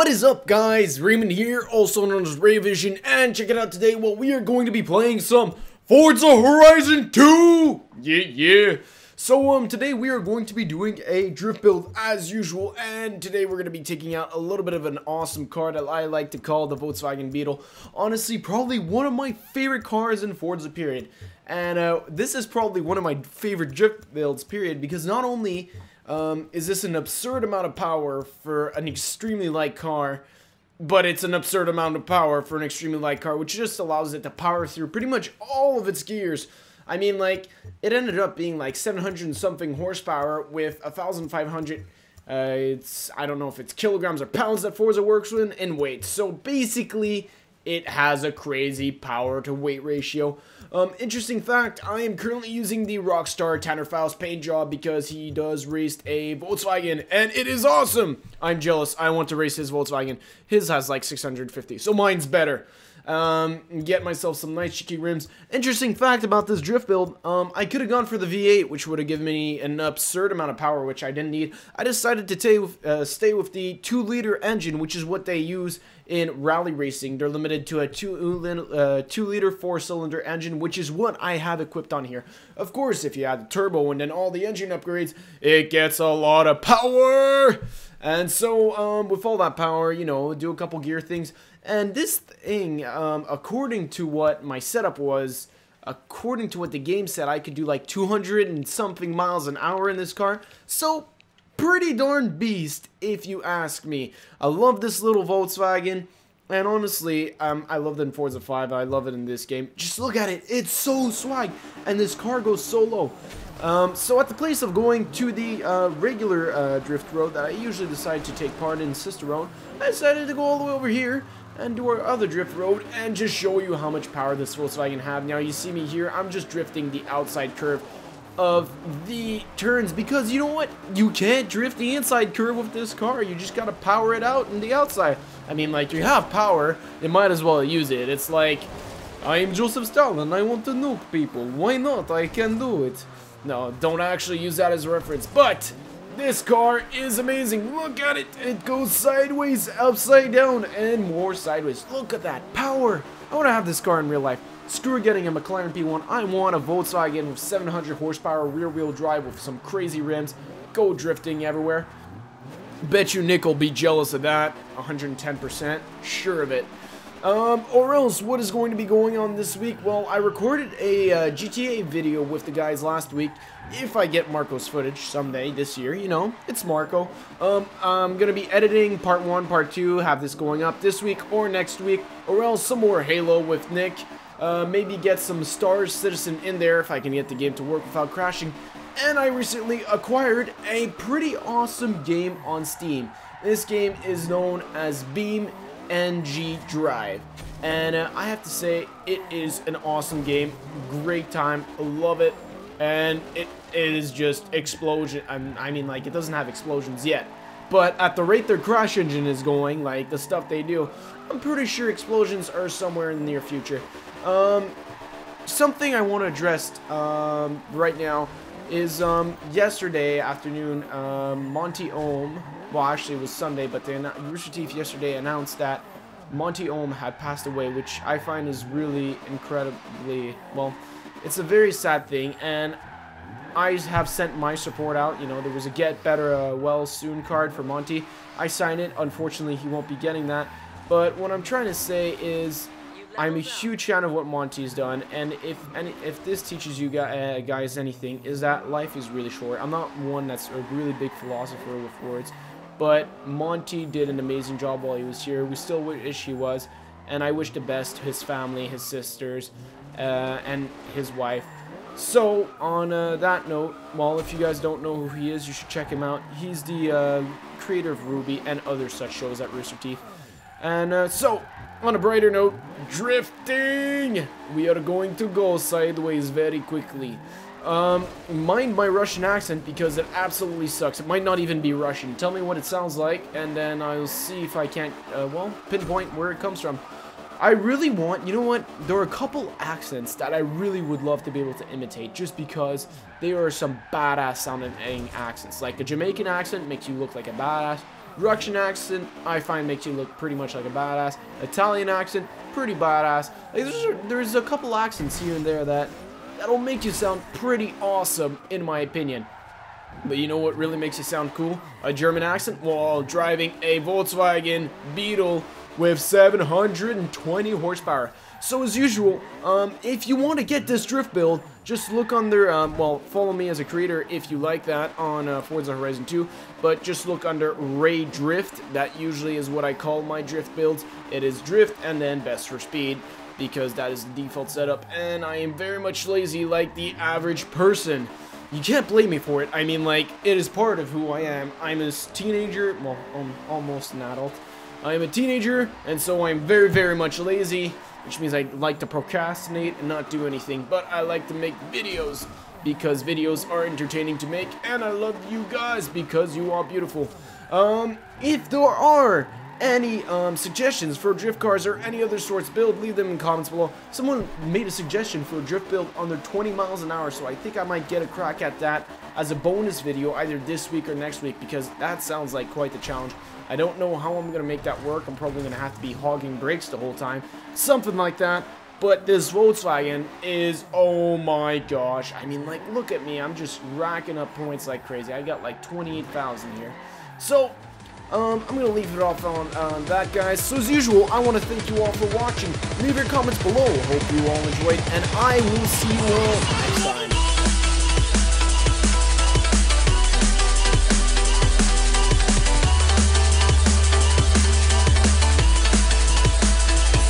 What is up, guys? Raymond here, also known as Ray Vision, and check it out today. Well, we are going to be playing some Forza Horizon 2. Yeah. So today we are going to be doing a drift build as usual, and today we're going to be taking out a little bit of an awesome car that I like to call the Volkswagen Beetle. Honestly, probably one of my favorite cars in Forza, period. And this is probably one of my favorite drift builds, period, because not only is this an absurd amount of power for an extremely light car, but it's an absurd amount of power for an extremely light car, which just allows it to power through pretty much all of its gears. I mean, like, it ended up being like 700 and something horsepower with 1,500, I don't know if it's kilograms or pounds that Forza works with, in weight. So basically, it has a crazy power to weight ratio. Interesting fact, I am currently using the Rockstar Tanner Faust paint job because he does race a Volkswagen, and it is awesome! I'm jealous. I want to race his Volkswagen. His has like 650, so mine's better. Get myself some nice cheeky rims. Interesting fact about this drift build, I could have gone for the V8, which would have given me an absurd amount of power, which I didn't need. I decided to stay with the 2-liter engine, which is what they use in rally racing. They're limited to a 2-liter 4-cylinder engine, which is what I have equipped on here. Of course, if you add the turbo and then all the engine upgrades, it gets a lot of power. And so, with all that power, you know, do a couple gear things. And this thing, according to what my setup was, according to what the game said, I could do like 200 and something miles an hour in this car. So, pretty darn beast, if you ask me. I love this little Volkswagen. And honestly, I love it in Forza 5. I love it in this game. Just look at it. It's so swag. And this car goes so low. So at the place of going to the regular drift road that I usually decide to take part in, Sister Road, I decided to go all the way over here and do our other drift road and just show you how much power this Volkswagen have. Now you see me here, I'm just drifting the outside curve of the turns because you know what? You can't drift the inside curve with this car. You just gotta power it out in the outside. I mean, like, you have power, you might as well use it. It's like, I am Joseph Stalin, I want to nuke people. Why not? I can do it. No, don't actually use that as a reference, but this car is amazing. Look at it. It goes sideways, upside down, and more sideways. Look at that power. I want to have this car in real life. Screw getting a McLaren P1. I want a Volkswagen with 700 horsepower rear-wheel drive with some crazy rims. Go drifting everywhere. Bet you Nick will be jealous of that. 110%. Sure of it. Or else, what is going to be going on this week? Well, I recorded a GTA video with the guys last week. If I get Marco's footage someday this year, you know, it's Marco. I'm going to be editing part 1, part 2, have this going up this week or next week. Or else some more Halo with Nick. Maybe get some Star Citizen in there if I can get the game to work without crashing. And I recently acquired a pretty awesome game on Steam. This game is known as Beam NG Drive, and I have to say it is an awesome game. Great time, love it, and it is just explosion. I mean, like, it doesn't have explosions yet, but at the rate their crash engine is going, like the stuff they do, I'm pretty sure explosions are somewhere in the near future. Something I want to address right now is yesterday afternoon, Monty Ohm, well, actually it was Sunday, but Rooster Teeth yesterday announced that Monty Ohm had passed away, which I find is really incredibly, well, it's a very sad thing, and I have sent my support out. You know, there was a Get Better Well Soon card for Monty. I signed it. Unfortunately, he won't be getting that, but what I'm trying to say is I'm a huge fan of what Monty's done, and if this teaches you guys anything, is that life is really short. I'm not one that's a really big philosopher with words, but Monty did an amazing job while he was here. We still wish he was, and I wish the best to his family, his sisters, and his wife. So, on that note, well, if you guys don't know who he is, you should check him out. He's the creator of Ruby and other such shows at Rooster Teeth. And so, on a brighter note, drifting! We are going to go sideways very quickly. Mind my Russian accent because it absolutely sucks. It might not even be Russian. Tell me what it sounds like, and then I'll see if I can't, well, pinpoint where it comes from. I really want, you know what, there are a couple accents that I really would love to be able to imitate just because they are some badass sounding accents. Like a Jamaican accent makes you look like a badass. Russian accent, I find makes you look pretty much like a badass. Italian accent, pretty badass. Like, there's a couple accents here and there that'll make you sound pretty awesome, in my opinion. But you know what really makes you sound cool? A German accent while driving a Volkswagen Beetle with 720 horsepower. So as usual, if you want to get this drift build, just look under, well, follow me as a creator if you like that on Forza Horizon 2, but just look under Ray Drift. That usually is what I call my drift builds. It is drift and then best for speed, because that is the default setup, and I am very much lazy like the average person. You can't blame me for it. I mean, like, it is part of who I am. I'm a teenager, well, I'm almost an adult. I am a teenager, and so I'm very, very much lazy, which means I like to procrastinate and not do anything, but I like to make videos, because videos are entertaining to make, and I love you guys because you are beautiful. If there are any suggestions for drift cars or any other sorts build, leave them in comments below. Someone made a suggestion for a drift build under 20 miles an hour, so I think I might get a crack at that as a bonus video either this week or next week, because that sounds like quite the challenge. I don't know how I'm going to make that work. I'm probably going to have to be hogging brakes the whole time, something like that. But this Volkswagen is, oh my gosh, I mean, like, look at me, I'm just racking up points like crazy. I got like 28,000 here. So I'm going to leave it off on that, guys. So as usual, I want to thank you all for watching. Leave your comments below. Hope you all enjoyed, and I will see you all next time.